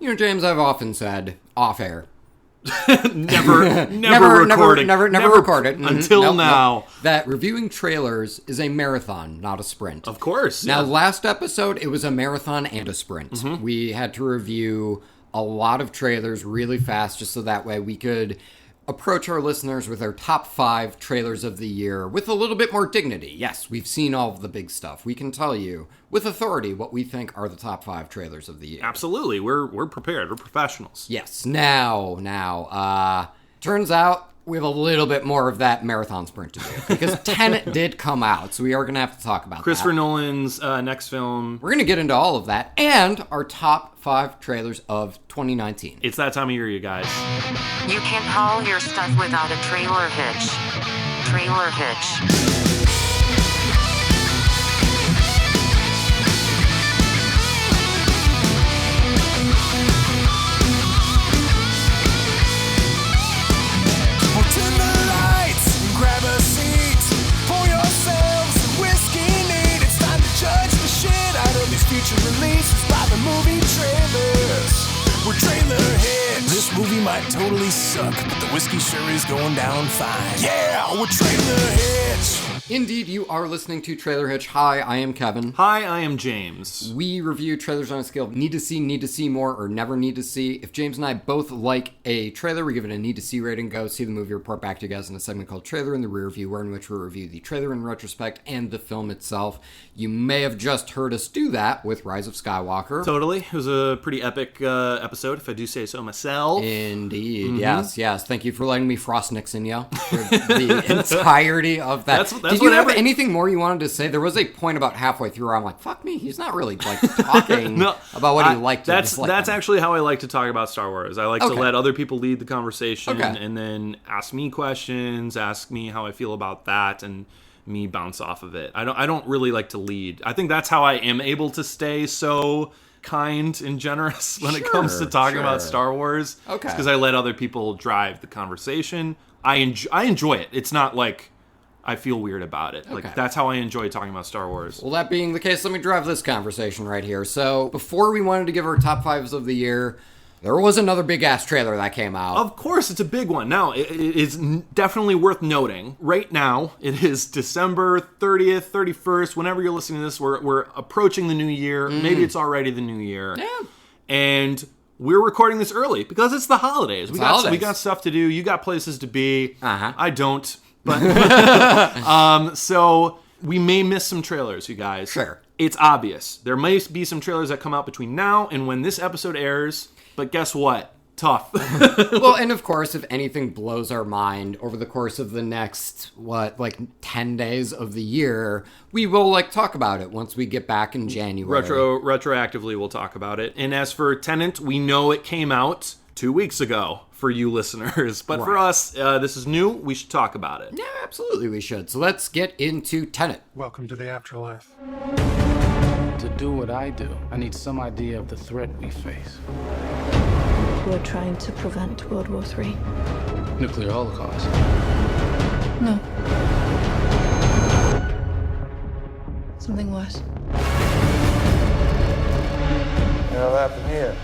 You know, James, I've often said, off air. never recorded. Until now. That reviewing trailers is a marathon, not a sprint. Of course. Now, last episode, it was a marathon and a sprint. Mm-hmm. We had to review a lot of trailers really fast, just so that way we could approach our listeners with our top 5 trailers of the year with a little bit more dignity. Yes, we've seen all of the big stuff. We can tell you with authority what we think are the top 5 trailers of the year. Absolutely. We're prepared. We're professionals. Yes. Now, turns out we have a little bit more of that marathon sprint to do because Tenet did come out, so we are going to have to talk about Christopher Nolan's next film. We're going to get into all of that and our top 5 trailers of 2019. It's that time of year, you guys. You can't haul your stuff without a trailer hitch. Trailer hitch. Grab a seat, pour yourselves some whiskey neat. It's time to judge the shit out of these future releases by the movie trailers. We're trailer hits. This movie might totally suck, but the whiskey sure is going down fine. Yeah, we're trailer hits. Indeed, you are listening to Trailer Hitch. Hi, I am Kevin. Hi, I am James. We review trailers on a scale of need to see more, or never need to see. If James and I both like a trailer, we give it a need to see rating. Go see the movie, report back to you guys in a segment called Trailer in the Rear View, in which we review the trailer in retrospect and the film itself. You may have just heard us do that with Rise of Skywalker. Totally. It was a pretty epic episode, if I do say so myself. Indeed. Mm-hmm. Yes. Thank you for letting me Frost Nixon you for the entirety of that. That's Did you have anything more you wanted to say? There was a point about halfway through where I'm like, fuck me, he's not really like talking about what he liked to dislike. That's actually how I like to talk about Star Wars. I like to let other people lead the conversation and then ask me questions, ask me how I feel about that, and me bounce off of it. I don't really like to lead. I think that's how I am able to stay so kind and generous when it comes to talking about Star Wars. Okay. Because I let other people drive the conversation. I enjoy it. It's not like I feel weird about it. Like, that's how I enjoy talking about Star Wars. Well, that being the case, let me drive this conversation right here. So, before we wanted to give our top 5s of the year, there was another big-ass trailer that came out. Of course, it's a big one. Now, it is definitely worth noting. Right now, it is December 30th, 31st. Whenever you're listening to this, we're approaching the new year. Maybe it's already the new year. Yeah. And we're recording this early because it's the holidays. We got stuff to do. You got places to be. I don't. But so we may miss some trailers, you guys. Sure. It's obvious. There may be some trailers that come out between now and when this episode airs, but guess what? Tough. Well, and of course, if anything blows our mind over the course of the next, 10 days of the year, we will, talk about it once we get back in January. Retroactively, we'll talk about it. And as for Tenet, we know it came out 2 weeks ago for you listeners. But for us, this is new. We should talk about it. Yeah, absolutely we should. So let's get into Tenet. Welcome to the afterlife. To do what I do, I need some idea of the threat we face. We're trying to prevent World War III. Nuclear holocaust. No. Something worse. What'll happen here?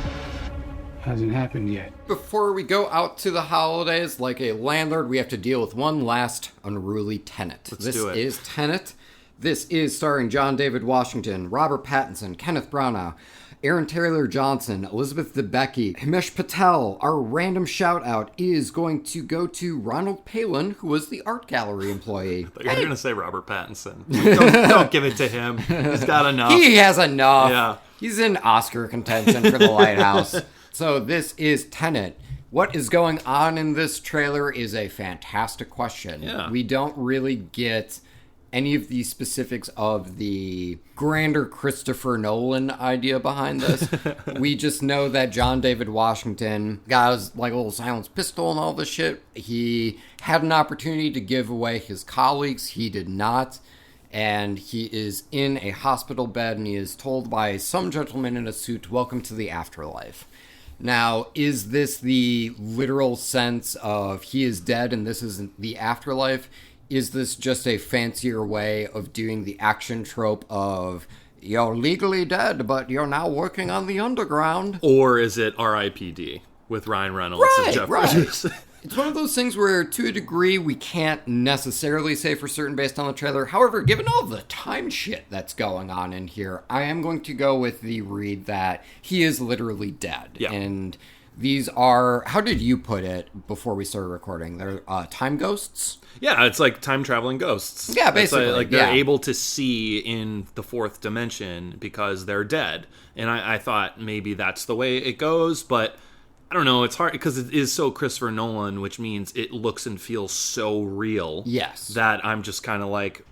Hasn't happened yet. Before we go out to the holidays, like a landlord, we have to deal with one last unruly tenant. Let's do it. This is Tenet. This is starring John David Washington, Robert Pattinson, Kenneth Branagh, Aaron Taylor Johnson, Elizabeth Debicki, Himesh Patel. Our random shout-out is going to go to Ronald Palin, who was the art gallery employee. You're going to say Robert Pattinson. Don't give it to him. He's got enough. He has enough. Yeah. He's in Oscar contention for The Lighthouse. So this is Tenet. What is going on in this trailer is a fantastic question. Yeah. We don't really get any of the specifics of the grander Christopher Nolan idea behind this. We just know that John David Washington got his little silenced pistol and all this shit. He had an opportunity to give away his colleagues. He did not. And he is in a hospital bed and he is told by some gentleman in a suit, "Welcome to the afterlife." Now, is this the literal sense of he is dead and this isn't the afterlife? Is this just a fancier way of doing the action trope of you're legally dead, but you're now working on the underground. Or is it R.I.P.D. with Ryan Reynolds and Jeff Bridges? It's one of those things where, to a degree, we can't necessarily say for certain based on the trailer. However, given all the time shit that's going on in here, I am going to go with the read that he is literally dead. Yeah. And these are, how did you put it before we started recording? They're time ghosts? Yeah, it's like time-traveling ghosts. Yeah, basically. Like they're able to see in the fourth dimension because they're dead. And I thought maybe that's the way it goes, but I don't know. It's hard because it is so Christopher Nolan, which means it looks and feels so real. Yes. That I'm just kind of like,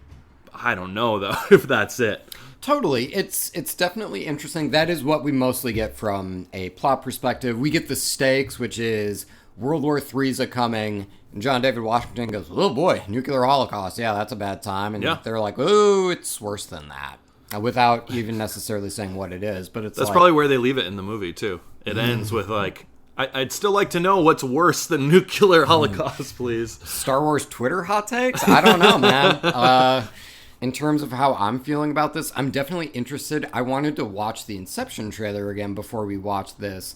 I don't know, though, if that's it. Totally. It's definitely interesting. That is what we mostly get from a plot perspective. We get the stakes, which is World War III's a-coming, and John David Washington goes, oh boy, nuclear holocaust. Yeah, that's a bad time. And they're like, oh, it's worse than that. Without even necessarily saying what it is. But that's probably where they leave it in the movie, too. It ends with, like, I'd still like to know what's worse than nuclear holocaust, please. Star Wars Twitter hot takes? I don't know, man. In terms of how I'm feeling about this, I'm definitely interested. I wanted to watch the Inception trailer again before we watched this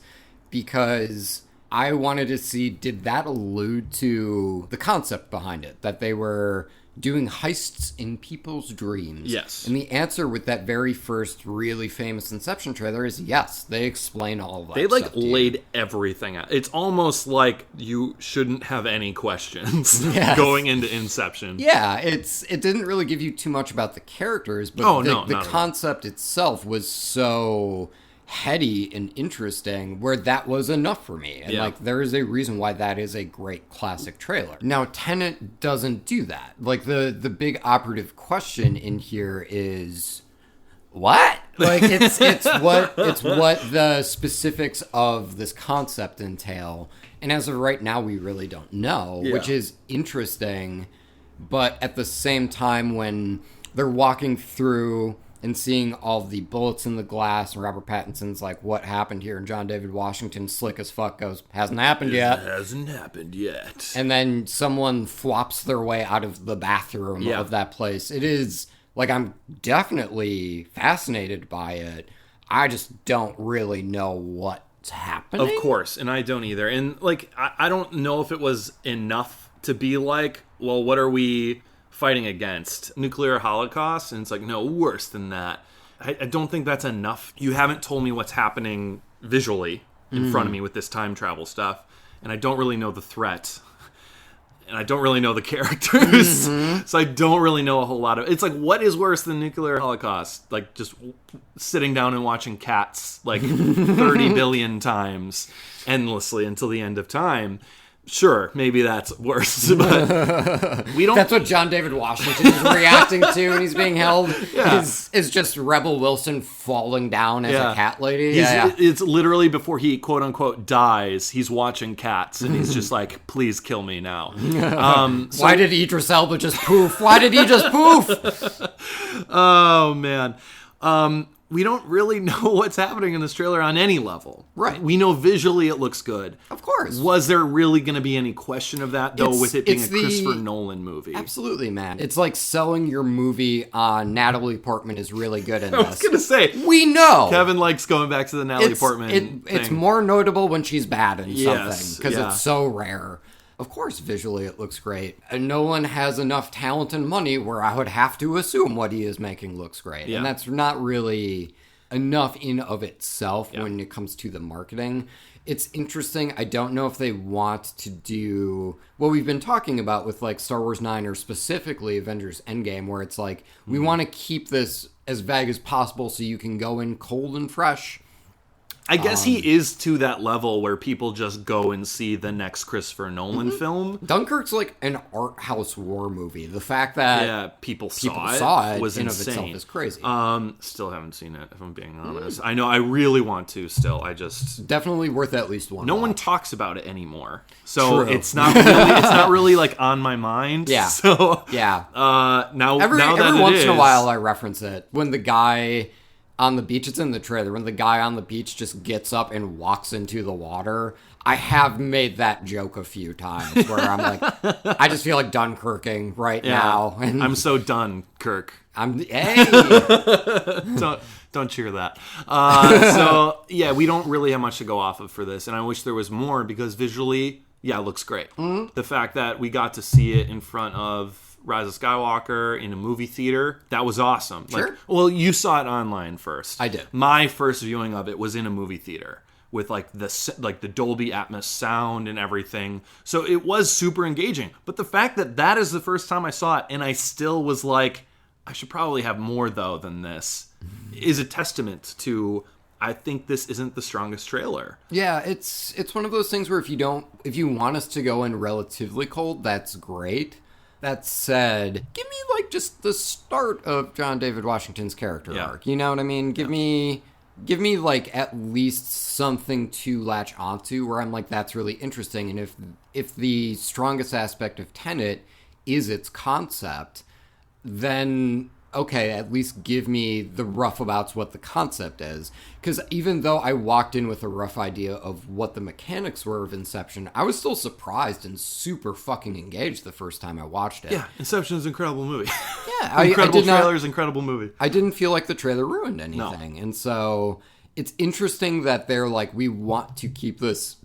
because I wanted to see, did that allude to the concept behind it? That they were doing heists in people's dreams. Yes. And the answer with that very first really famous Inception trailer is yes. They explain all of that. They laid everything out. It's almost like you shouldn't have any questions going into Inception. Yeah, it didn't really give you too much about the characters, but the concept itself was so heady and interesting where that was enough for me. And there is a reason why that is a great classic trailer. Now, Tenet doesn't do that. Like the big operative question in here is what? Like it's what the specifics of this concept entail. And as of right now, we really don't know, which is interesting. But at the same time, when they're walking through and seeing all the bullets in the glass, and Robert Pattinson's like, what happened here? And John David Washington, slick as fuck, goes, hasn't happened yet. It hasn't happened yet. And then someone flops their way out of the bathroom of that place. It is, like, I'm definitely fascinated by it. I just don't really know what's happening. Of course, and I don't either. And, like, I don't know if it was enough to be like, well, what are we fighting against? Nuclear holocaust? And it's like, no, worse than that. I don't think that's enough. You haven't told me what's happening visually in front of me with this time travel stuff, and I don't really know the threat, and I don't really know the characters, so I don't really know a whole lot of. It's like, what is worse than nuclear holocaust? Like, just sitting down and watching Cats like 30 billion times endlessly until the end of time. Sure, maybe that's worse, but we don't. That's what John David Washington is reacting to when he's being held. Is just Rebel Wilson falling down as a cat lady. It's literally before he quote unquote dies. He's watching Cats, and he's just like, "Please kill me now." Why did Idris Elba just poof? Why did he just poof? Oh man. We don't really know what's happening in this trailer on any level. Right. We know visually it looks good. Of course. Was there really going to be any question of that, though, with it being a Christopher Nolan movie? Absolutely, man. It's like selling your movie on Natalie Portman is really good in this. I was going to say. We know. Kevin likes going back to the Natalie Portman thing. It's more notable when she's bad in something, because it's so rare. Of course, visually it looks great. And Nolan has enough talent and money where I would have to assume what he is making looks great. And that's not really enough in of itself when it comes to the marketing. It's interesting. I don't know if they want to do what we've been talking about with like Star Wars 9 or specifically Avengers Endgame, where it's like, we want to keep this as vague as possible so you can go in cold and fresh. I guess he is to that level where people just go and see the next Christopher Nolan film. Dunkirk's like an art house war movie. The fact that people saw it was in insane. Of itself is crazy. Still haven't seen it, if I'm being honest. I know I really want to still. I just definitely worth at least one. No one talks about it anymore. So it's not really like on my mind. Yeah. So yeah. Now every that once it in a is, while I reference it when the guy on the beach. It's in the trailer when the guy on the beach just gets up and walks into the water. I have made that joke a few times where I'm like, I just feel like Dunkirking right now. And I'm so done, Kirk. hey. Don't cheer that. So yeah, we don't really have much to go off of for this, and I wish there was more because visually, it looks great. Mm-hmm. The fact that we got to see it in front of Rise of Skywalker in a movie theater, that was awesome. Sure. Like, well, you saw it online first. I did. My first viewing of it was in a movie theater with like the Dolby Atmos sound and everything. So it was super engaging. But the fact that is the first time I saw it, and I still was like, I should probably have more though than this, is a testament to, I think this isn't the strongest trailer. Yeah, it's one of those things where if you want us to go in relatively cold, that's great. That said, give me like just the start of John David Washington's character arc. You know what I mean? Give me like at least something to latch onto where I'm like, that's really interesting. And if the strongest aspect of Tenet is its concept, then okay, at least give me the rough abouts what the concept is. Because even though I walked in with a rough idea of what the mechanics were of Inception, I was still surprised and super fucking engaged the first time I watched it. Yeah, Inception is an incredible movie. Yeah, incredible trailers, incredible movie. I didn't feel like the trailer ruined anything. No. And so it's interesting that they're like, we want to keep this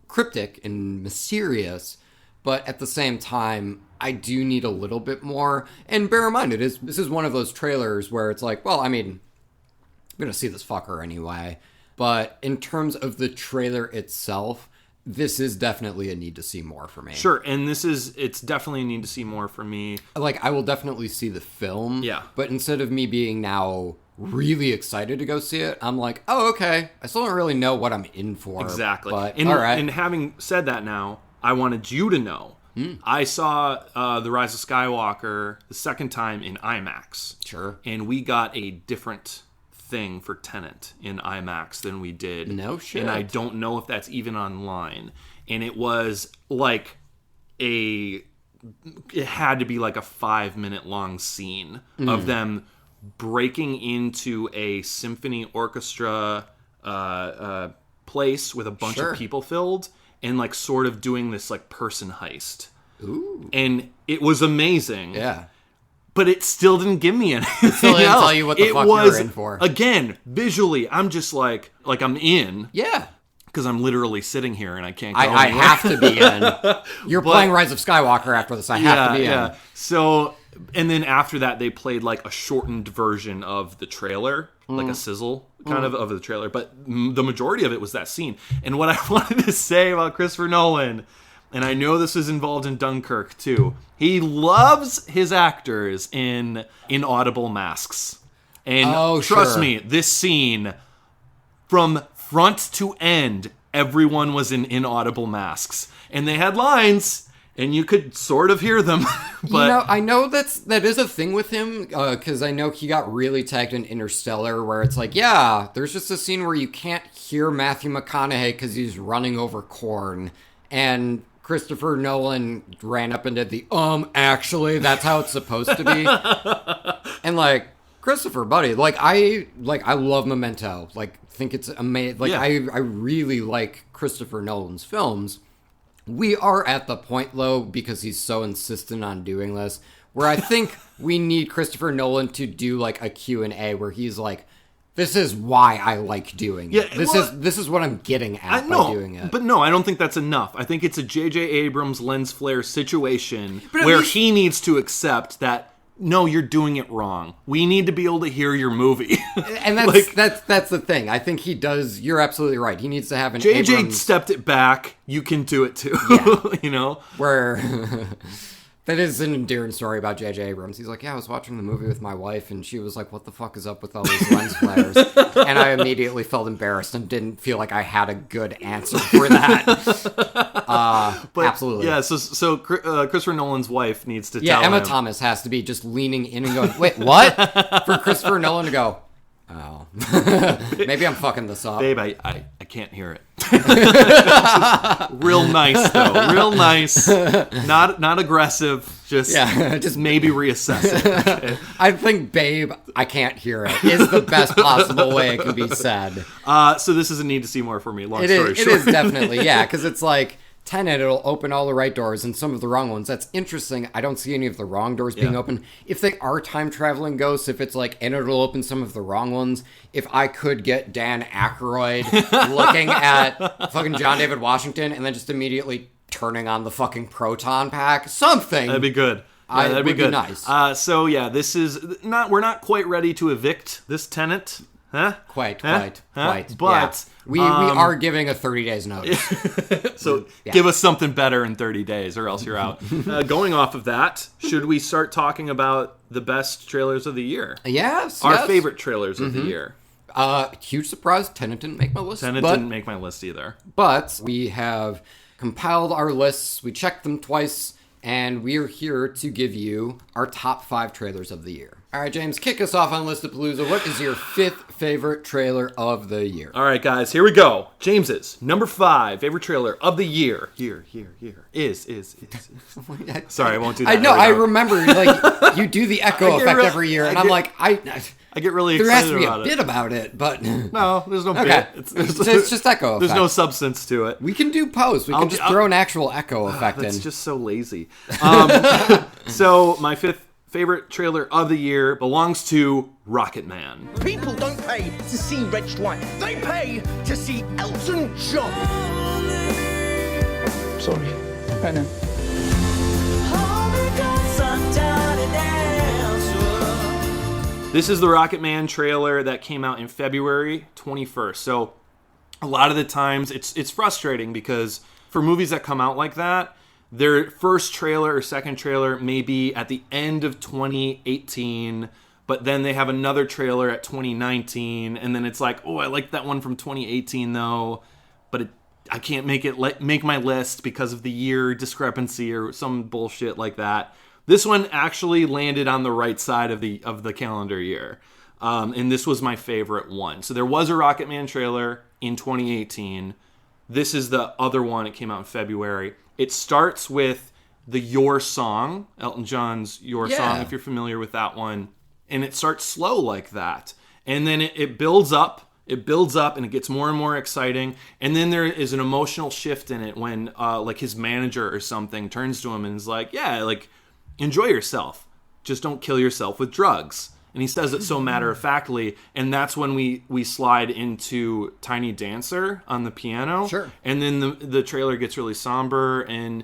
cryptic and mysterious, but at the same time, I do need a little bit more. And bear in mind, this is one of those trailers where it's like, well, I mean, I'm going to see this fucker anyway. But in terms of the trailer itself, this is definitely a need to see more for me. Sure, and it's definitely a need to see more for me. Like, I will definitely see the film. Yeah. But instead of me being now really excited to go see it, I'm like, oh, okay. I still don't really know what I'm in for. Exactly. But, all right. And having said that now, I wanted you to know. I saw The Rise of Skywalker the second time in IMAX. Sure. And we got a different thing for Tenet in IMAX than we did. No shit. And I don't know if that's even online. And it was like it had to be like a 5-minute long scene of them breaking into a symphony orchestra place with a bunch of people filled. And, like, sort of doing this, like, person heist. Ooh. And it was amazing. Yeah. But it still didn't give me anything. It still didn't tell you what the fuck you were in for. Again, visually, I'm just like I'm in. Yeah. Because I'm literally sitting here and I can't go I anywhere. have to be in. You're playing Rise of Skywalker after this. I have to be in. Yeah. So, and then after that, they played, like, a shortened version of the trailer. Like a sizzle kind of the trailer. But the majority of it was that scene. And what I wanted to say about Christopher Nolan, and I know this is involved in Dunkirk too, he loves his actors in inaudible masks. And trust me, this scene, from front to end, everyone was in inaudible masks. And they had lines, and you could sort of hear them. But I know that is a thing with him, because I know he got really tagged in Interstellar, where it's like, yeah, there's just a scene where you can't hear Matthew McConaughey because he's running over corn, and Christopher Nolan ran up and did the, actually, that's how it's supposed to be. And, like, Christopher, buddy, I love Memento, think it's amazing, I really like Christopher Nolan's films. We are at the point, though, because he's so insistent on doing this, where I think we need Christopher Nolan to do, like, a Q&A where he's like, this is why I like doing it. This is what I'm getting at by doing it. But no, I don't think that's enough. I think it's a J.J. Abrams lens flare situation where he needs to accept that, no, you're doing it wrong. We need to be able to hear your movie. And that's the thing. I think he does. You're absolutely right. He needs to have an JJ Abrams, stepped it back. You can do it too. Yeah. You know? Where that is an endearing story about J.J. Abrams. He's like, yeah, I was watching the movie with my wife, and she was like, what the fuck is up with all these lens flares? And I immediately felt embarrassed and didn't feel like I had a good answer for that. But absolutely. Yeah, so Christopher Nolan's wife needs to tell Yeah, Emma him. Thomas has to be just leaning in and going, wait, what? For Christopher Nolan to go, Oh. Maybe I'm fucking this up. Babe, I can't hear it. Real nice, though. Real nice. Not aggressive. Just maybe reassess it. Okay. I think, babe, I can't hear it is the best possible way it can be said. So this is a need to see more for me. Long It story is, short. it is definitely, yeah, because it's like Tenet, it'll open all the right doors and some of the wrong ones. That's interesting. I don't see any of the wrong doors being open. If they are time-traveling ghosts, if it's like, and it'll open some of the wrong ones, if I could get Dan Aykroyd looking at fucking John David Washington and then just immediately turning on the fucking proton pack, something. That'd be good. Yeah, that'd be good. Nice. So yeah, this is we're not quite ready to evict this tenant. Huh? Quite. But yeah. We are giving a 30 days notice. So give us something better in 30 days or else you're out. Going off of that, should we start talking about the best trailers of the year? Yes. Our favorite trailers of the year. Huge surprise, Tenet didn't make my list. Tenet didn't make my list either. But we have compiled our lists, we checked them twice, and we are here to give you our top 5 trailers of the year. All right, James, kick us off on Listapalooza. What is your 5th favorite trailer of the year? All right, guys, here we go. James's number 5 favorite trailer of the year. Here is. Sorry, I won't do that. I know. I remember, like, you do the echo effect every year, and I'm like, I get really there excited has to be about a bit about it, but no, there's no okay. bit. It's just echo effect. There's no substance to it. We can do post. We can just throw an actual echo effect in. It's just so lazy. So my 5th favorite trailer of the year belongs to Rocket Man. People don't pay to see Rich Light. They pay to see Elton John. Sorry. I know. This is the Rocket Man trailer that came out in February 21st. So a lot of the times it's frustrating because for movies that come out like that, their first trailer or second trailer may be at the end of 2018, but then they have another trailer at 2019, and then it's like, oh, I like that one from 2018 though, but I can't make my list because of the year discrepancy or some bullshit like that. This one actually landed on the right side of the calendar year, and this was my favorite one. So there was a Rocket Man trailer in 2018. This is the other one. It came out in February. It starts with the Your Song, Elton John's Your Song, if you're familiar with that one. And it starts slow like that. And then it builds up. It builds up and it gets more and more exciting. And then there is an emotional shift in it when like his manager or something turns to him and is like, yeah, like, enjoy yourself. Just don't kill yourself with drugs. And he says it so matter-of-factly, and that's when we slide into Tiny Dancer on the piano. Sure. And then the trailer gets really somber, and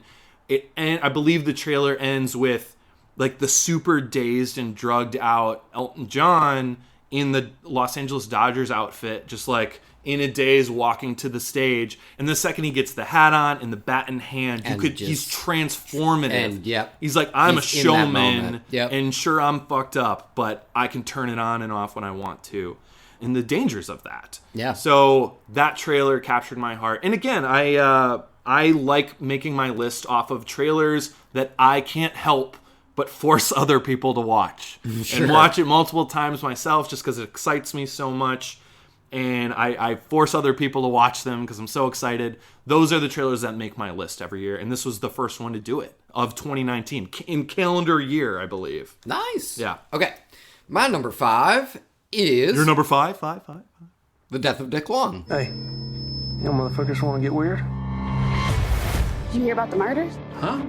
I believe the trailer ends with like the super dazed and drugged out Elton John in the Los Angeles Dodgers outfit, just like in a daze walking to the stage. And the second he gets the hat on and the bat in hand, he's transformative. And he's like, I'm a showman, yep. And sure, I'm fucked up, but I can turn it on and off when I want to. And the dangers of that. Yeah. So that trailer captured my heart. And again, I like making my list off of trailers that I can't help but force other people to watch. Sure. And watch it multiple times myself just because it excites me so much. And I force other people to watch them because I'm so excited. Those are the trailers that make my list every year. And this was the first one to do it of 2019. In calendar year, I believe. Nice. Yeah. Okay. My number 5 is... Your number 5? Five. The Death of Dick Long. Hey, you motherfuckers want to get weird? Did you hear about the murders? Huh?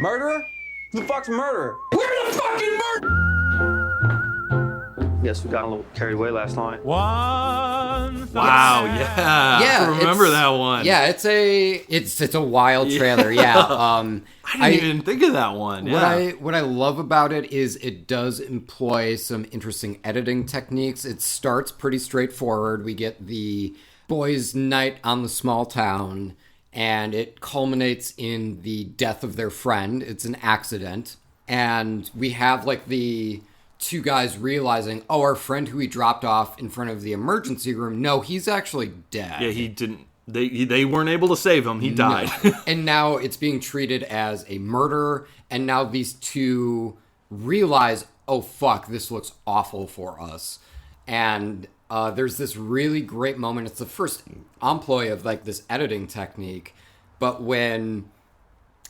Murderer? Who the fuck's a murderer? We're the fucking murderer! Yes, we got a little carried away last night. Wow, yeah. Yeah, I remember that one. Yeah, it's a wild trailer. Yeah. I didn't even think of that one. Yeah. What I love about it is it does employ some interesting editing techniques. It starts pretty straightforward. We get the boys' night on the small town, and it culminates in the death of their friend. It's an accident. And we have like the two guys realizing, oh, our friend who we dropped off in front of the emergency room, no, he's actually dead. Yeah, he didn't. They weren't able to save him. He died. No. And now it's being treated as a murder. And now these two realize, oh fuck, this looks awful for us. And there's this really great moment. It's the first employ of like this editing technique. But when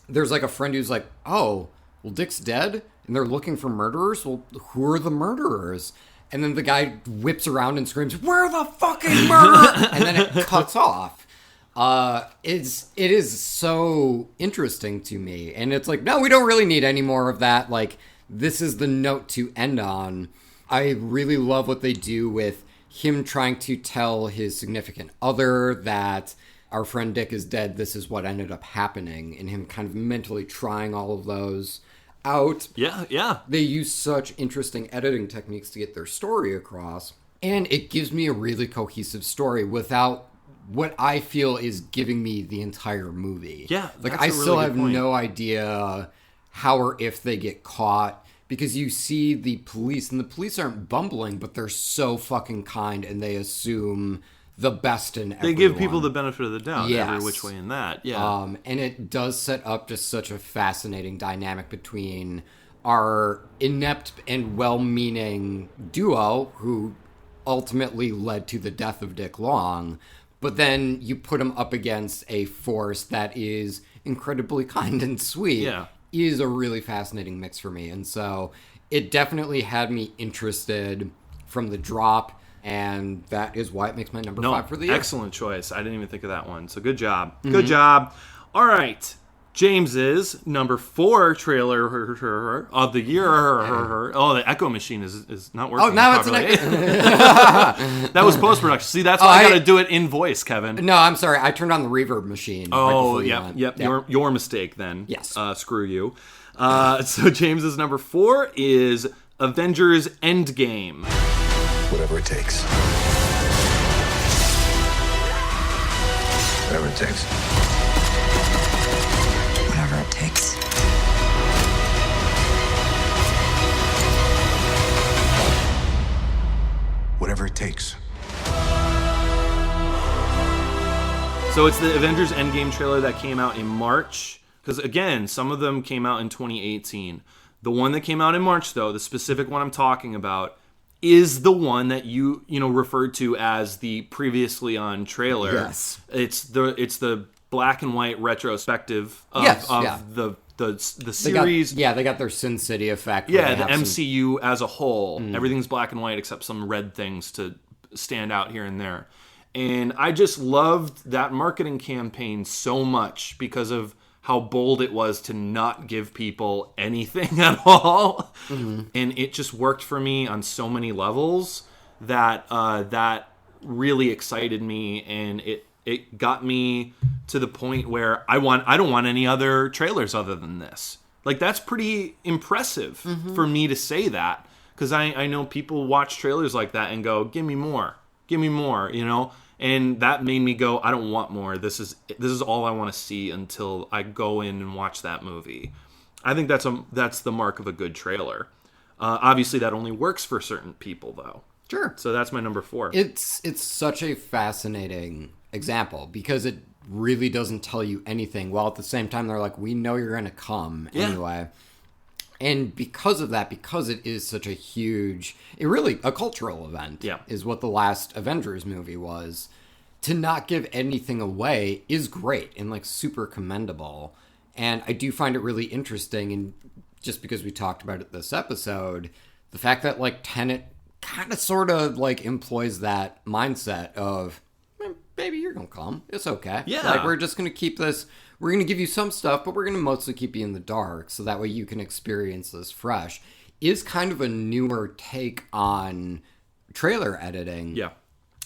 there's like a friend who's like, oh, well, Dick's dead and they're looking for murderers. Well, who are the murderers? And then the guy whips around and screams, "We're the fucking murderer!" And then it cuts off. It is so interesting to me. And it's like, no, we don't really need any more of that. Like, this is the note to end on. I really love what they do with him trying to tell his significant other that our friend Dick is dead. This is what ended up happening. And him kind of mentally trying all of those out. Yeah. They use such interesting editing techniques to get their story across. And it gives me a really cohesive story without what I feel is giving me the entire movie. Yeah. Like, I still have no idea how or if they get caught, because you see the police, and the police aren't bumbling, but they're so fucking kind, and they assume the best in everyone. They give people the benefit of the doubt, yes. every which way in that. Yeah. And it does set up just such a fascinating dynamic between our inept and well-meaning duo, who ultimately led to the death of Dick Long, but then you put them up against a force that is incredibly kind and sweet. Yeah. Is a really fascinating mix for me. And so it definitely had me interested from the drop. And that is why it makes my number 5 for the year. Excellent choice. I didn't even think of that one. So good job. Mm-hmm. Good job. All right. James's number 4 trailer of the year. Oh, the echo machine is not working. Oh, now properly. it's an echo. That was post-production. See, that's why I got to do it in voice, Kevin. No, I'm sorry. I turned on the reverb machine. Oh, right yep. Your mistake then. Yes. Screw you. So James's number 4 is Avengers Endgame. Whatever it takes. Whatever it takes. Whatever it takes. Whatever it takes. So it's the Avengers Endgame trailer that came out in March. Because again, some of them came out in 2018. The one that came out in March, though, the specific one I'm talking about, is the one that you referred to as the previously on trailer. Yes. It's the black and white retrospective of the series. They got their Sin City effect. Yeah, the MCU as a whole. Everything's black and white except some red things to stand out here and there. And I just loved that marketing campaign so much because of how bold it was to not give people anything at all. Mm-hmm. And it just worked for me on so many levels that that really excited me, and it got me to the point where I don't want any other trailers other than this. Like, that's pretty impressive for me to say that, because I know people watch trailers like that and go, give me more, and that made me go, I don't want more. This is all I want to see until I go in and watch that movie. I think that's the mark of a good trailer. Obviously, that only works for certain people, though. Sure. So that's my number 4. It's such a fascinating example because it really doesn't tell you anything, while at the same time they're like, we know you're going to come anyway. And because of that, because it is such a huge, a cultural event, is what the last Avengers movie was, to not give anything away is great and like super commendable. And I do find it really interesting, and just because we talked about it this episode, the fact that like Tenet kind of sort of like employs that mindset of, baby, you're gonna come, it's okay, like we're just gonna keep this, we're gonna give you some stuff, but we're gonna mostly keep you in the dark so that way you can experience this fresh, is kind of a newer take on trailer editing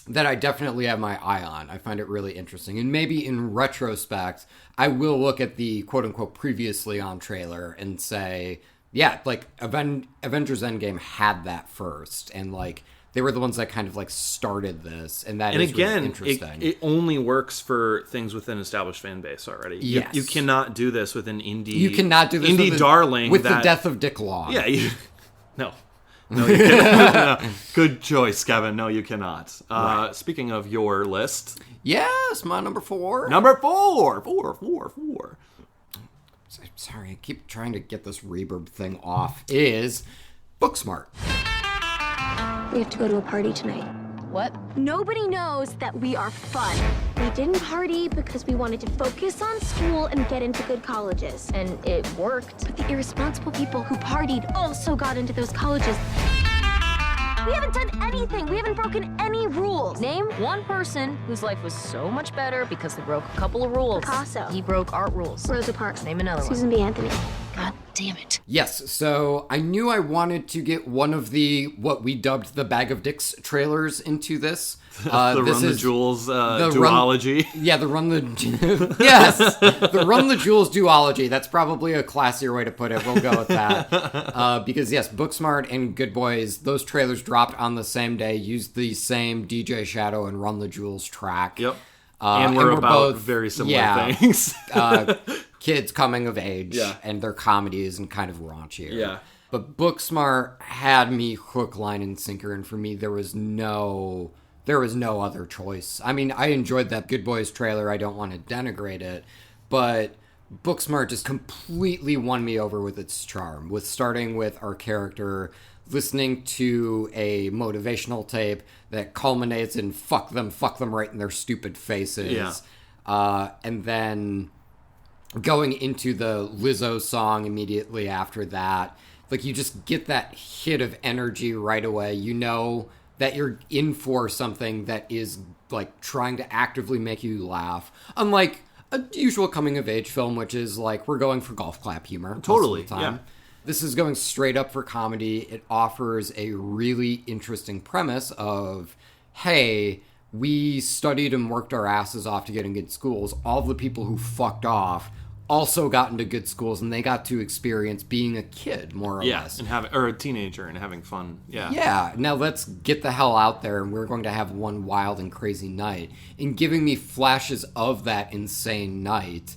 that I definitely have my eye on. I find it really interesting, and maybe in retrospect I will look at the quote-unquote previously on trailer and say, yeah, like Avengers Endgame had that first, and like they were the ones that kind of like started this, and that is really interesting. It only works for things with an established fan base already. Yes. You cannot do this with an indie. You cannot do this indie with darling with the death of Dick Long. Yeah, no, you cannot. No. Good choice, Kevin. No, you cannot. Right. Speaking of your list, yes, my number 4. Number 4. Sorry, I keep trying to get this reverb thing off. Is Booksmart. We have to go to a party tonight. What? Nobody knows that we are fun. We didn't party because we wanted to focus on school and get into good colleges. And it worked. But the irresponsible people who partied also got into those colleges. We haven't done anything. We haven't broken any rules. Name one person whose life was so much better because they broke a couple of rules. Picasso. He broke art rules. Rosa Parks. Name another Susan B. Anthony. God damn it. Yes, so I knew I wanted to get one of the, what we dubbed the Bag of Dicks trailers into this. The Run the Jewels duology. The Run the... yes! The Run the Jewels duology. That's probably a classier way to put it. We'll go with that. Because, yes, Booksmart and Good Boys, those trailers dropped on the same day, used the same DJ Shadow and Run the Jewels track. Yep. And we're about both, very similar things. Kids coming of age, and their comedies and kind of raunchier. Yeah. But Booksmart had me hook, line, and sinker, and for me, there was no other choice. I mean, I enjoyed that Good Boys trailer. I don't want to denigrate it, but Booksmart just completely won me over with its charm, with starting with our character listening to a motivational tape that culminates in fuck them right in their stupid faces. And then going into the Lizzo song immediately after that. Like, you just get that hit of energy right away. You know that you're in for something that is, like, trying to actively make you laugh. Unlike a usual coming-of-age film, which is, like, we're going for golf clap humor. Totally, most of the time. This is going straight up for comedy. It offers a really interesting premise of, hey, we studied and worked our asses off to get in good schools. All the people who fucked off also got into good schools, and they got to experience being a kid, more or less. Or a teenager and having fun. Yeah, now let's get the hell out there, and we're going to have one wild and crazy night. And giving me flashes of that insane night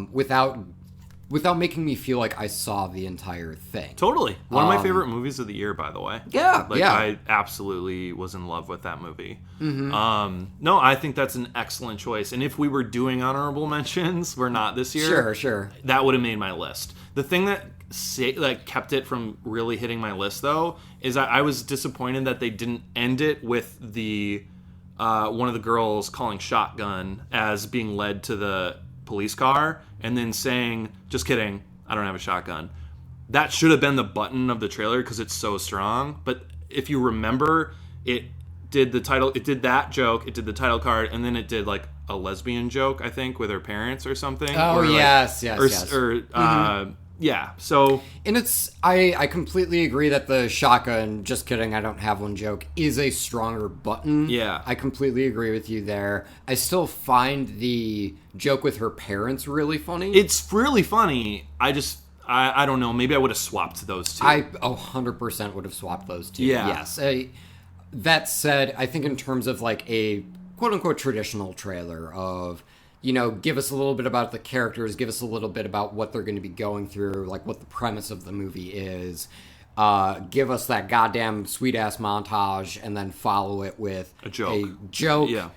without making me feel like I saw the entire thing. Totally. One of my favorite movies of the year, by the way. I absolutely was in love with that movie. Mm-hmm. No, I think that's an excellent choice. And if we were doing honorable mentions, we're not this year. Sure. That would have made my list. The thing that kept it from really hitting my list, though, is I was disappointed that they didn't end it with the one of the girls calling shotgun as being led to the police car and then saying, just kidding, I don't have a shotgun. That should have been the button of the trailer because it's so strong. But if you remember, it did that joke, it did the title card, and then it did like a lesbian joke, I think, with her parents or something. Oh, yes. Yeah, so... And I completely agree that the shotgun, just kidding, I don't have one joke, is a stronger button. Yeah. I completely agree with you there. I still find the joke with her parents really funny. It's really funny. I don't know, maybe I would have swapped those two. I 100% would have swapped those two. Yeah. Yes. That said, I think in terms of like a quote-unquote traditional trailer of... give us a little bit about the characters, give us a little bit about what they're going to be going through, like what the premise of the movie is. Give us that goddamn sweet-ass montage and then follow it with a joke. Yeah.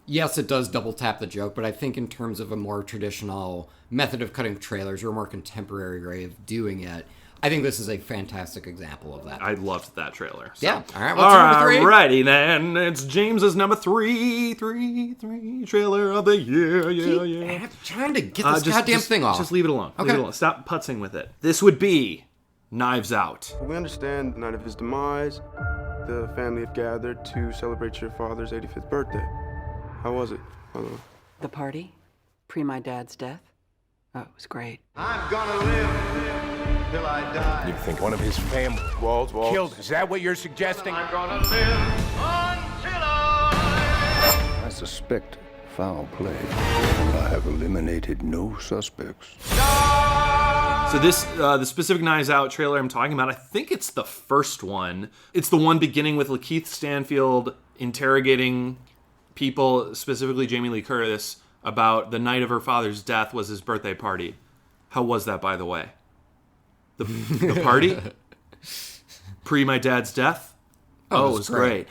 Yes, it does double tap the joke, but I think in terms of a more traditional method of cutting trailers or a more contemporary way of doing it, I think this is a fantastic example of that. I loved that trailer. So. Yeah. All right. What's number 3? Alrighty then. It's James's number 3 trailer of the year. Yeah. I'm trying to get this goddamn thing off. Just leave it alone. Okay. Leave it alone. Stop putzing with it. This would be Knives Out. We understand the night of his demise, the family have gathered to celebrate your father's 85th birthday. How was it, by the way? The party? Pre my dad's death? Oh, it was great. I'm gonna live till I die. You think one of his family Walls. killed? Is that what you're suggesting? I'm gonna live until I suspect foul play, and I have eliminated no suspects. So this, the specific Knives Out trailer I'm talking about, I think it's the first one. It's the one beginning with Lakeith Stanfield interrogating people, specifically Jamie Lee Curtis, about the night of her father's death was his birthday party. How was that, by the way? The party? Pre my dad's death? Oh, it was great.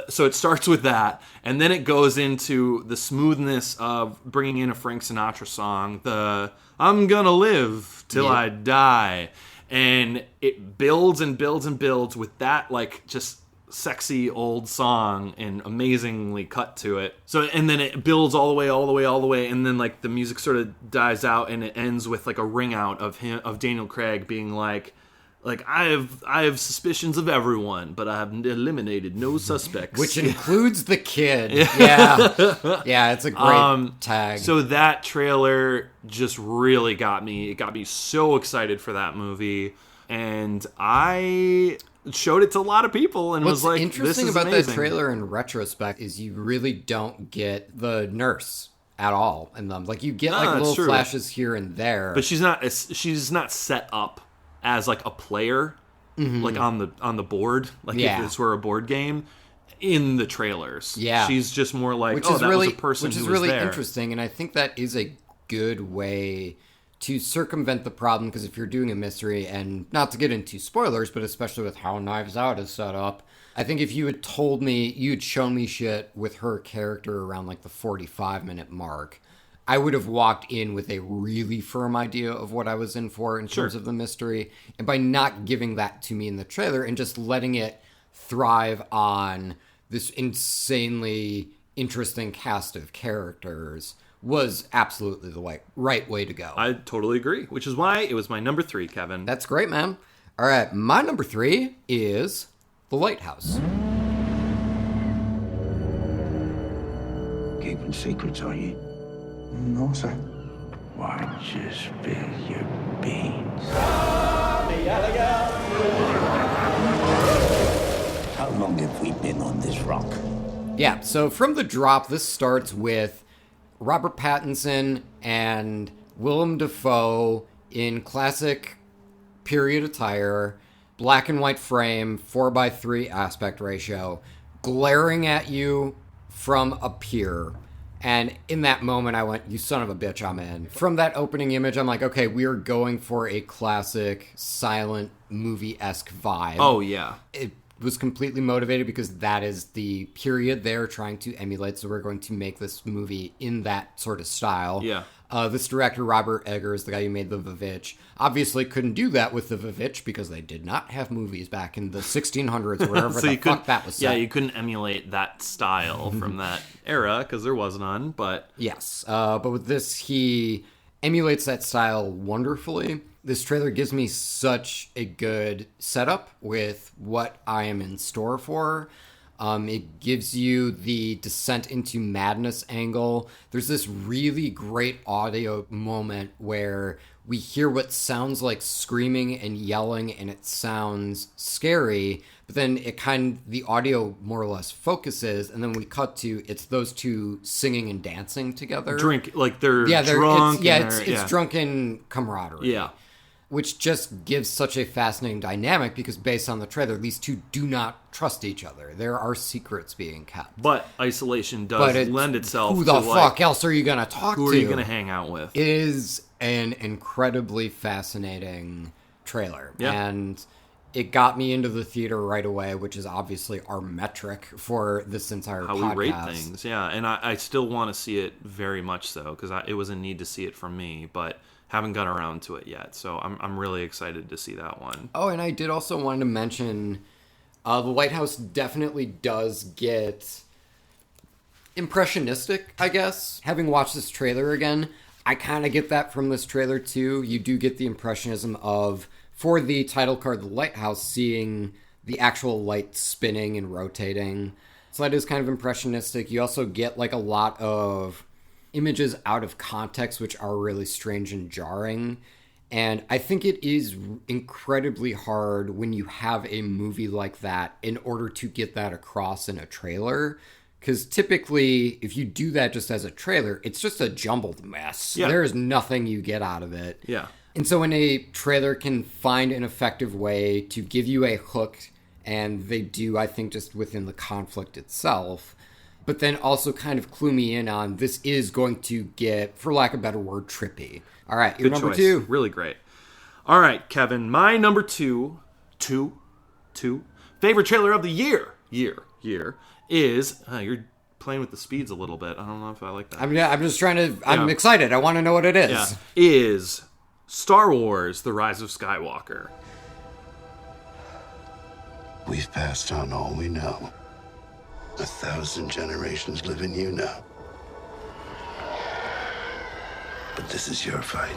So it starts with that, and then it goes into the smoothness of bringing in a Frank Sinatra song, the I'm gonna live till I die. And it builds and builds and builds with that, like, just sexy old song and amazingly cut to it. So, and then it builds all the way, and then, like, the music sort of dies out, and it ends with, like, a ring out of Daniel Craig being like, I have suspicions of everyone, but I have eliminated no suspects. Which includes the kid. Yeah. Yeah, it's a great tag. So that trailer just really got me. It got me so excited for that movie. And I showed it to a lot of people and was like, this is amazing. What's interesting about that trailer in retrospect is you really don't get the nurse at all in them. Like, you get little flashes here and there. But she's not set up as, like, a player, like, on the board, like, if this were a board game, in the trailers. Yeah. She's just more like, was a person who was there. Which is really interesting, and I think that is a good way to circumvent the problem, because if you're doing a mystery, and not to get into spoilers, but especially with how Knives Out is set up, I think if you had told me, you'd shown me shit with her character around, like, the 45-minute mark, I would have walked in with a really firm idea of what I was in for in terms of the mystery. And by not giving that to me in the trailer and just letting it thrive on this insanely interesting cast of characters was absolutely the right way to go. I totally agree, which is why it was my number 3, Kevin. That's great, man. All right, my number 3 is The Lighthouse. Keeping secrets, are you? No, sir. Why, just spill your beans. How long have we been on this rock? Yeah, so from the drop, this starts with Robert Pattinson and Willem Dafoe in classic period attire, black and white frame, 4:3 aspect ratio, glaring at you from a pier. And in that moment, I went, you son of a bitch, I'm in. From that opening image, I'm like, okay, we are going for a classic silent movie-esque vibe. Oh, yeah. It was completely motivated because that is the period they're trying to emulate, so we're going to make this movie in that sort of style. Yeah. This director, Robert Eggers, the guy who made The Vivitch, obviously couldn't do that with The Vivitch because they did not have movies back in the 1600s or wherever so the fuck that was set. Yeah, you couldn't emulate that style from that era because there was none, but... Yes, but with this, he emulates that style wonderfully. This trailer gives me such a good setup with what I am in store for. It gives you the descent into madness angle. There's this really great audio moment where we hear what sounds like screaming and yelling, and it sounds scary, but then the audio more or less focuses, and then we cut to, it's those two singing and dancing together. They're drunk. It's drunken camaraderie. Yeah. Which just gives such a fascinating dynamic because based on the trailer, these two do not trust each other. There are secrets being kept. But isolation does lend itself to who the fuck else are you going to talk to? Who are you going to hang out with? It is an incredibly fascinating trailer. Yeah. And it got me into the theater right away, which is obviously our metric for this entire podcast. How we rate things, yeah. And I still want to see it very much so because it was a need to see it from me, but... haven't got around to it yet, so I'm really excited to see that one. Oh, and I did also want to mention the Lighthouse definitely does get impressionistic, I guess. Having watched this trailer again, I kind of get that from this trailer too. You do get the impressionism of, for the title card, The Lighthouse, seeing the actual light spinning and rotating. So that is kind of impressionistic. You also get like a lot of images out of context, which are really strange and jarring. And I think it is incredibly hard when you have a movie like that in order to get that across in a trailer. Because typically, if you do that just as a trailer, it's just a jumbled mess. Yeah. There is nothing you get out of it. Yeah. And so when a trailer can find an effective way to give you a hook, and they do, I think, just within the conflict itself, but then also kind of clue me in on this is going to get, for lack of a better word, trippy. All right, your number 2. Really great. All right, Kevin, my number 2 favorite trailer of the year is, you're playing with the speeds a little bit. I don't know if I like that. I'm just trying to, I'm excited. I want to know what it is. Yeah, is Star Wars: The Rise of Skywalker. We've passed on all we know. 1,000 generations live in you now. But this is your fight.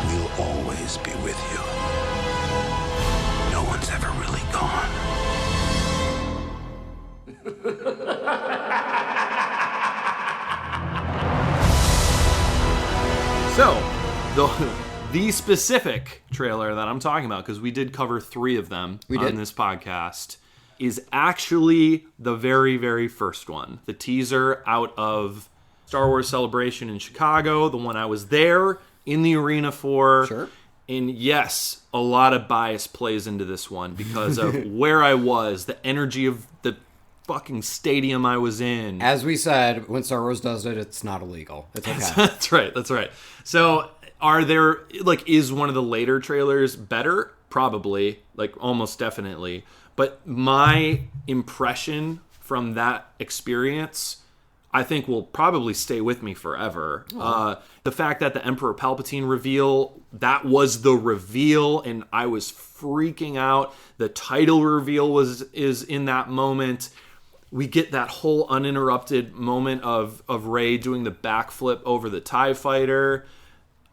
We'll always be with you. No one's ever really gone. So, the specific trailer that I'm talking about, because we did cover 3 of them on this podcast, is actually the very, very first one. The teaser out of Star Wars Celebration in Chicago, the one I was there in the arena for. Sure. And yes, a lot of bias plays into this one because of where I was, the energy of the fucking stadium I was in. As we said, when Star Wars does it, it's not illegal. It's okay. That's right. So, is one of the later trailers better? Probably, almost definitely. But my impression from that experience, I think, will probably stay with me forever. The fact that the Emperor Palpatine reveal, that was the reveal, and I was freaking out. The title reveal is in that moment. We get that whole uninterrupted moment of Rey doing the backflip over the TIE fighter,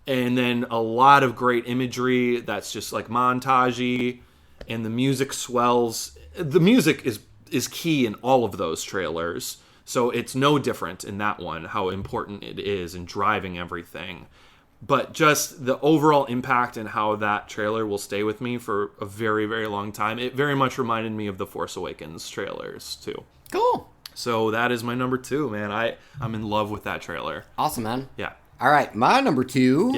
and then a lot of great imagery that's just montagey, and the music swells. The music is key in all of those trailers. So it's no different in that one, how important it is in driving everything. But just the overall impact and how that trailer will stay with me for a very, very long time. It very much reminded me of the Force Awakens trailers, too. Cool. So that is my number 2, man. I'm in love with that trailer. Awesome, man. Yeah. All right, my number 2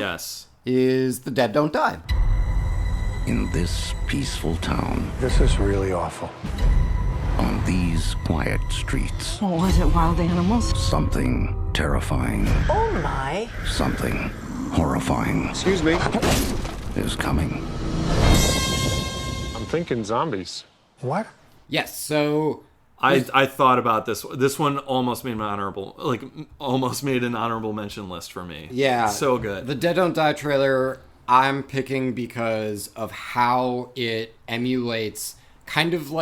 is The Dead Don't Die. In this peaceful town, This is really awful. on these quiet streets, Oh, was it wild animals? something terrifying, Oh my. something horrifying Excuse me. is coming. I'm thinking zombies. What? Yes, so I thought about this. This one almost made an honorable mention list for me. yeah. So good. The Dead Don't Die trailer, I'm picking because of how it emulates kind of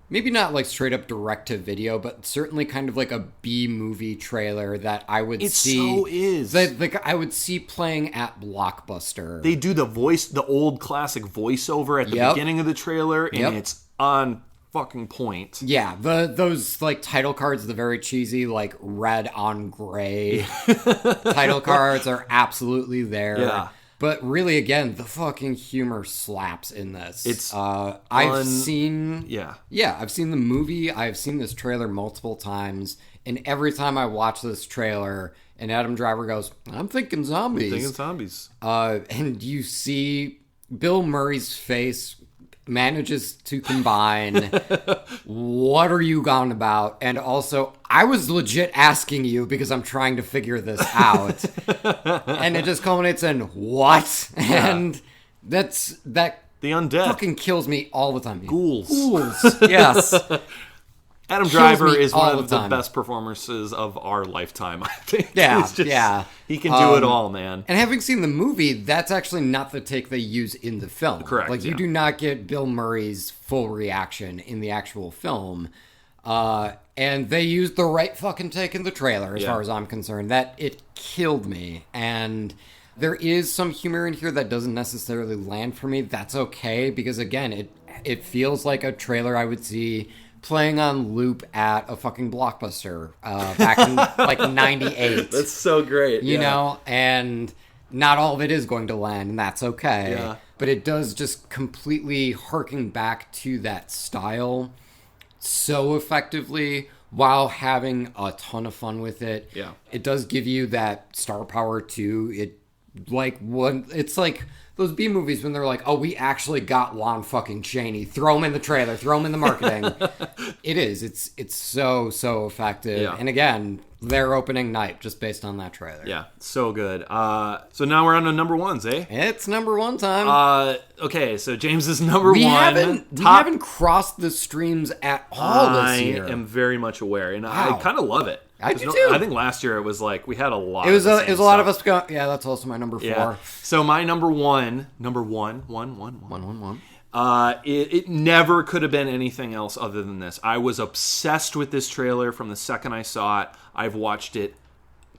maybe not straight up direct to video, but certainly kind of a B movie trailer that I would see. It so is. That I would see playing at Blockbuster. They do the old classic voiceover at the beginning of the trailer, and it's on fucking point. Yeah, those title cards, the very cheesy red on gray title cards are absolutely there. Yeah. But really, again, the fucking humor slaps in this. It's I've seen I've seen the movie. I've seen this trailer multiple times, and every time I watch this trailer, and Adam Driver goes, "I'm thinking zombies." And you see Bill Murray's face manages to combine what are you gone about, and also I was legit asking you because I'm trying to figure this out. And it just culminates in what? And that the undead fucking kills me all the time. Ghouls. Yes. Adam Driver is one of the best performances of our lifetime, I think. Yeah, he can do it all, man. And having seen the movie, that's actually not the take they use in the film. Correct. You do not get Bill Murray's full reaction in the actual film. And they used the right fucking take in the trailer, as far as I'm concerned. That it killed me. And there is some humor in here that doesn't necessarily land for me. That's okay, because again, it feels like a trailer I would see playing on loop at a fucking Blockbuster back in 98. That's so great. You know, and not all of it is going to land, and that's okay. Yeah. But it does just completely harken back to that style so effectively while having a ton of fun with it. Yeah. It does give you that star power too. It like one. It's like those B movies when they're like, oh, we actually got Lon fucking Chaney. Throw him in the trailer. Throw him in the marketing. It is. It's so effective. Yeah. And again, their opening night just based on that trailer. Yeah, so good. So now we're on to number ones, eh? It's number one time. Okay, so James is number one. We haven't crossed the streams at all this year. I am very much aware, and I kind of love it. I do too. I think last year it was like we had a lot. It was a lot of us going. Yeah, that's also my number 4. Yeah. So my number one. It never could have been anything else other than this. I was obsessed with this trailer from the second I saw it. I've watched it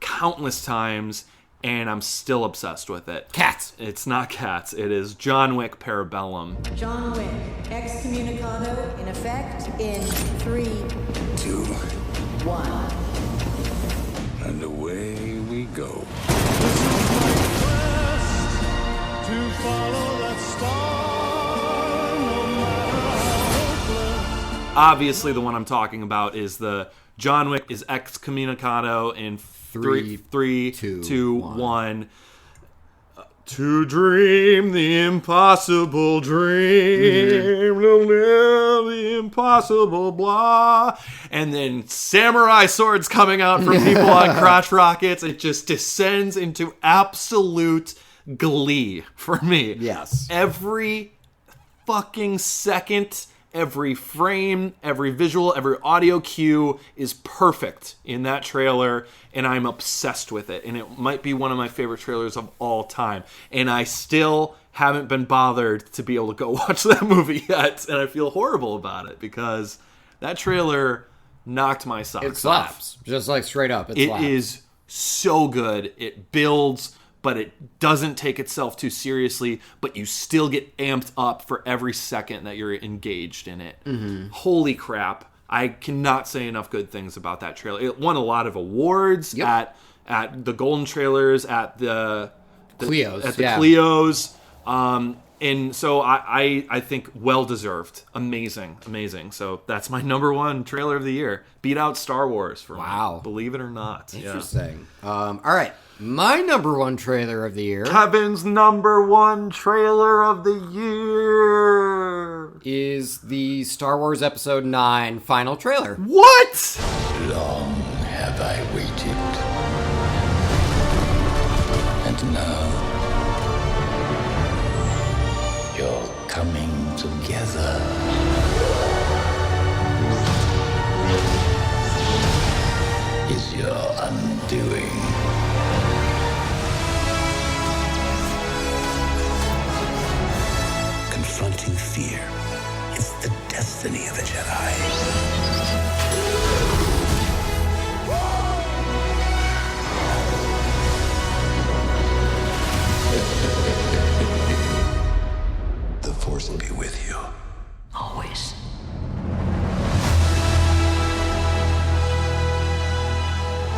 countless times, and I'm still obsessed with it. Cats. It's not Cats. It is John Wick Parabellum. John Wick, excommunicado in effect in 3, 2, 1. and away we go. To follow that star, no matter how hopeless. Obviously, the one I'm talking about is the John Wick is excommunicado in 3, 2, 1. To dream the impossible dream, to live the impossible blah. And then samurai swords coming out from people on crotch rockets. It just descends into absolute glee for me. Yes. Every fucking second, every frame, every visual, every audio cue is perfect in that trailer, and I'm obsessed with it. And it might be one of my favorite trailers of all time. And I still haven't been bothered to be able to go watch that movie yet, and I feel horrible about it because that trailer knocked my socks off. It slaps. Just like straight up, it slaps. It is so good. It builds, but it doesn't take itself too seriously, but you still get amped up for every second that you're engaged in it. Mm-hmm. Holy crap. I cannot say enough good things about that trailer. It won a lot of awards at the Golden Trailers, at the Clios. Clios. And so I think well-deserved. Amazing. So that's my number one trailer of the year. Beat out Star Wars for me. Believe it or not. Interesting. All right. My number one trailer of the year. Kevin's number one trailer of the year is the Star Wars Episode 9 final trailer. What? Long have I waited. And now you're coming together. Is your undoing. Confronting fear is the destiny of a Jedi. The Force will be with you. Always.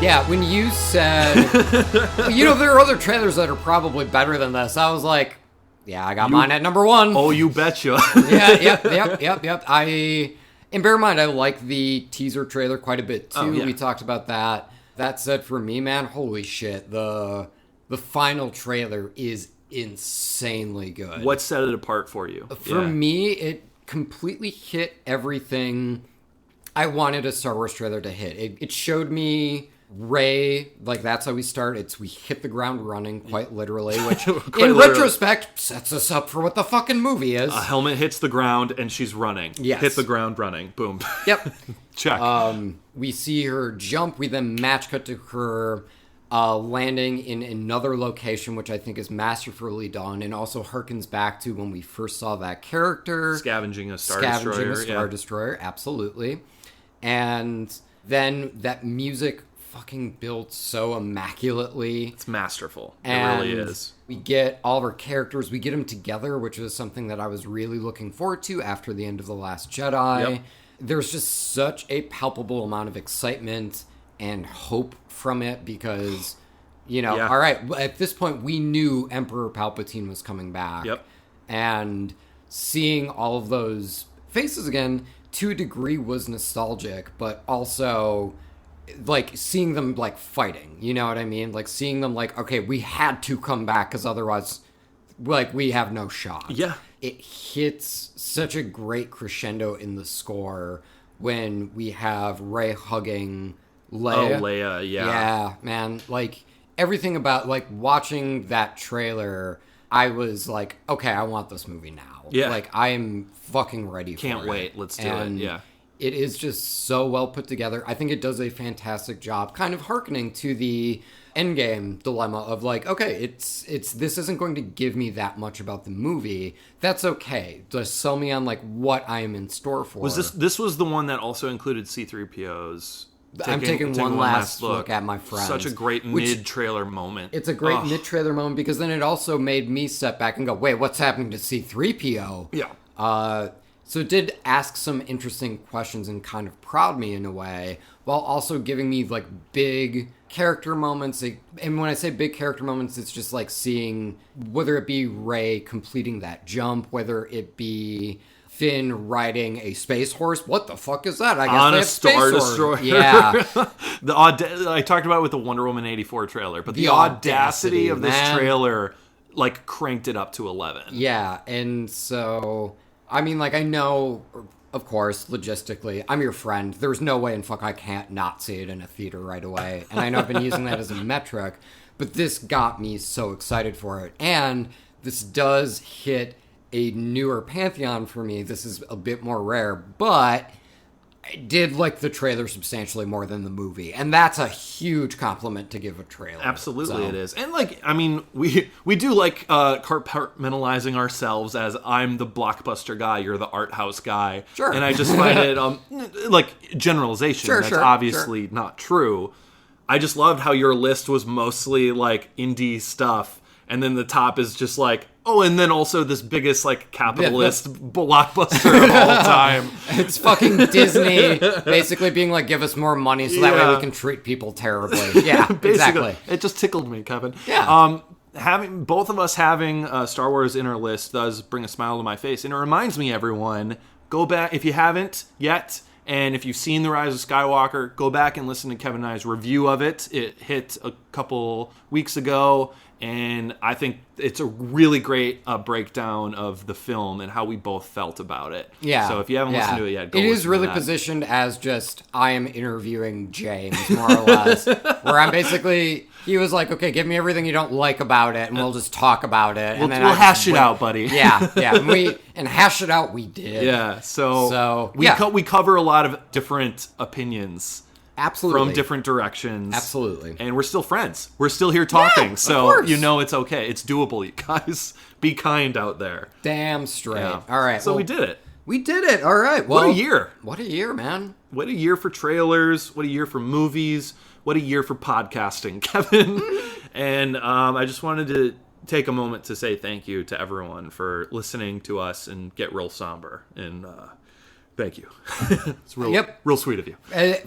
Yeah, when you said, there are other trailers that are probably better than this, I was like, yeah, I got mine at number one. Oh, you betcha. Yep. And bear in mind, I like the teaser trailer quite a bit too. Oh, yeah. We talked about that. That said, for me, man, holy shit, the final trailer is insanely good. What set it apart for you? For me, it completely hit everything I wanted a Star Wars trailer to hit. It showed me Rey, like that's how we start. We hit the ground running, quite literally, which retrospect sets us up for what the fucking movie is. A helmet hits the ground and she's running. Yes. Hit the ground running. Boom. Yep. Check. We see her jump. We then match cut to her landing in another location, which I think is masterfully done and also harkens back to when we first saw that character. Scavenging a Star Destroyer, absolutely. And then that music fucking built so immaculately. It's masterful. And it really is. We get all of our characters, we get them together, which was something that I was really looking forward to after the end of The Last Jedi. Yep. There's just such a palpable amount of excitement and hope from it because, all right, at this point we knew Emperor Palpatine was coming back. Yep. And seeing all of those faces again, to a degree, was nostalgic, but also like seeing them like fighting, you know what I mean? Like seeing them like, okay, we had to come back because otherwise like we have no shot. Yeah. It hits such a great crescendo in the score when we have Rey hugging Leia. Oh, Leia, yeah. Yeah, man. Like everything about like watching that trailer, I was like, okay, I want this movie now. Yeah. Like I am fucking ready for it. Can't wait. Let's do it. Yeah. It is just so well put together. I think it does a fantastic job, kind of hearkening to the Endgame dilemma of like, okay, it's this isn't going to give me that much about the movie. That's okay. Just sell me on like what I am in store for. Was this was the one that also included C-3PO's? I'm taking one last look at my friends. Such a great mid-trailer moment. It's a great mid-trailer moment because then it also made me step back and go, wait, what's happening to C-3PO? Yeah. So it did ask some interesting questions and kind of prod me in a way, while also giving me like big character moments. And when I say big character moments, it's just like seeing whether it be Rey completing that jump, whether it be Finn riding a space horse. What the fuck is that? I guess on they a have space Star horse. Destroyer. Yeah. I talked about it with the Wonder Woman 84 trailer, but the audacity of this trailer like cranked it up to 11. Yeah, and so I mean, like, I know, of course, logistically, I'm your friend. There's no way in fuck I can't not see it in a theater right away. And I know I've been using that as a metric, but this got me so excited for it. And this does hit a newer pantheon for me. This is a bit more rare, but I did like the trailer substantially more than the movie. And that's a huge compliment to give a trailer. Absolutely it is. And like, I mean, we do like compartmentalizing ourselves as I'm the blockbuster guy, you're the art house guy. Sure. And I just find it like generalization. Sure, That's obviously not true. I just loved how your list was mostly like indie stuff. And then the top is just like, oh, and then also this biggest, like, capitalist blockbuster of all time. It's fucking Disney basically being like, give us more money so that way we can treat people terribly. Yeah, exactly. It just tickled me, Kevin. Yeah. Having both of us having Star Wars in our list does bring a smile to my face. And it reminds me, everyone, go back, if you haven't yet, and if you've seen The Rise of Skywalker, go back and listen to Kevin and I's review of it. It hit a couple weeks ago. And I think it's a really great breakdown of the film and how we both felt about it. Yeah. So if you haven't listened to it yet, go It listen is really to that. positioned as just, I am interviewing James, more or less. Where I'm basically, he was like, okay, give me everything you don't like about it, and we'll just talk about it. We'll hash it out, buddy. Yeah. And hash it out we did. Yeah. So we cover a lot of different opinions. Absolutely. From different directions. Absolutely. And we're still friends. We're still here talking. Yeah, so you know it's okay. It's doable, you guys. Be kind out there. Damn straight. Yeah. All right. So we did it. We did it. All right. Well, what a year. What a year, man. What a year for trailers. What a year for movies. What a year for podcasting, Kevin. And I just wanted to take a moment to say thank you to everyone for listening to us and get real somber. And thank you. It's real sweet of you.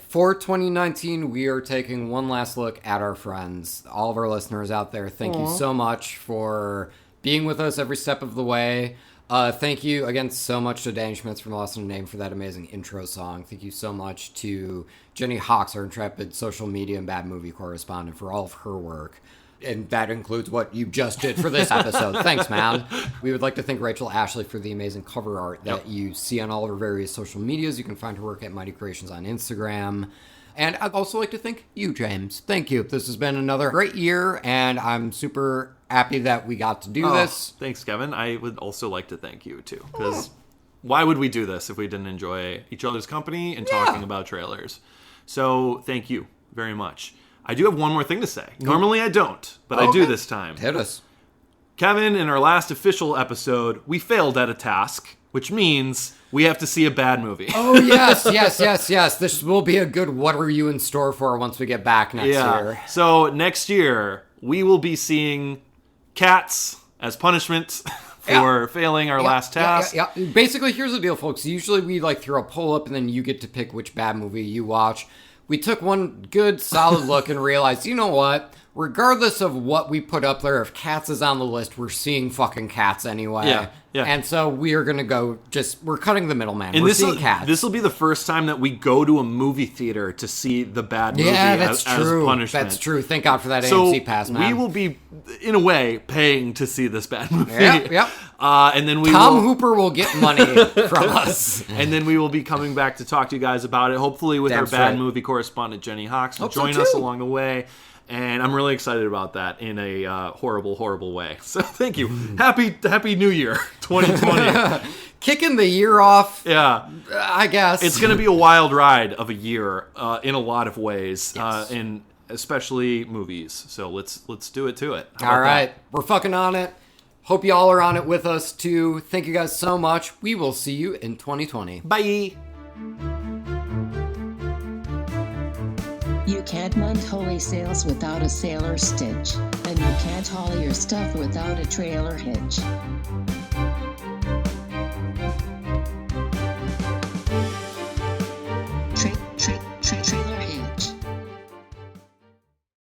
For 2019, we are taking one last look at our friends. All of our listeners out there, thank you so much for being with us every step of the way. Thank you again so much to Danny Schmitz from Lost in a Name for that amazing intro song. Thank you so much to Jenny Hawks, our intrepid social media and bad movie correspondent, for all of her work. And that includes what you just did for this episode. Thanks, man. We would like to thank Rachel Ashley for the amazing cover art that you see on all of her various social medias. You can find her work at Mighty Creations on Instagram. And I'd also like to thank you, James. Thank you. This has been another great year, and I'm super happy that we got to do this. Thanks, Kevin. I would also like to thank you, too. Because why would we do this if we didn't enjoy each other's company and talking about trailers? So thank you very much. I do have one more thing to say. Normally I don't, but I do this time. Hit us. Kevin, in our last official episode, we failed at a task, which means we have to see a bad movie. Oh, yes. This will be a good what are you in store for once we get back next year. So next year, we will be seeing Cats as punishment for failing our last task. Yeah. Basically, here's the deal, folks. Usually we throw a poll up and then you get to pick which bad movie you watch. We took one good, solid look and realized, you know what? regardless of what we put up there, if Cats is on the list, we're seeing fucking Cats anyway. Yeah. And so we are going to go we're cutting the middleman. And we're seeing Cats. This will be the first time that we go to a movie theater to see the bad movie as punishment. That's true. Thank God for that AMC pass, man. We will be, in a way, paying to see this bad movie. Yep. And then Tom Hooper will get money from us. And then we will be coming back to talk to you guys about it, hopefully with our bad movie correspondent, Jenny Hawks, will join us along the way. And I'm really excited about that in a horrible, horrible way. So thank you. Happy New Year, 2020. Kicking the year off. Yeah. I guess. It's going to be a wild ride of a year in a lot of ways, and especially movies. So let's do it to it. All right. We're fucking on it. Hope y'all are on it with us too. Thank you guys so much. We will see you in 2020. Bye. You can't mount holy sails without a sailor stitch, and you can't haul your stuff without a trailer hitch.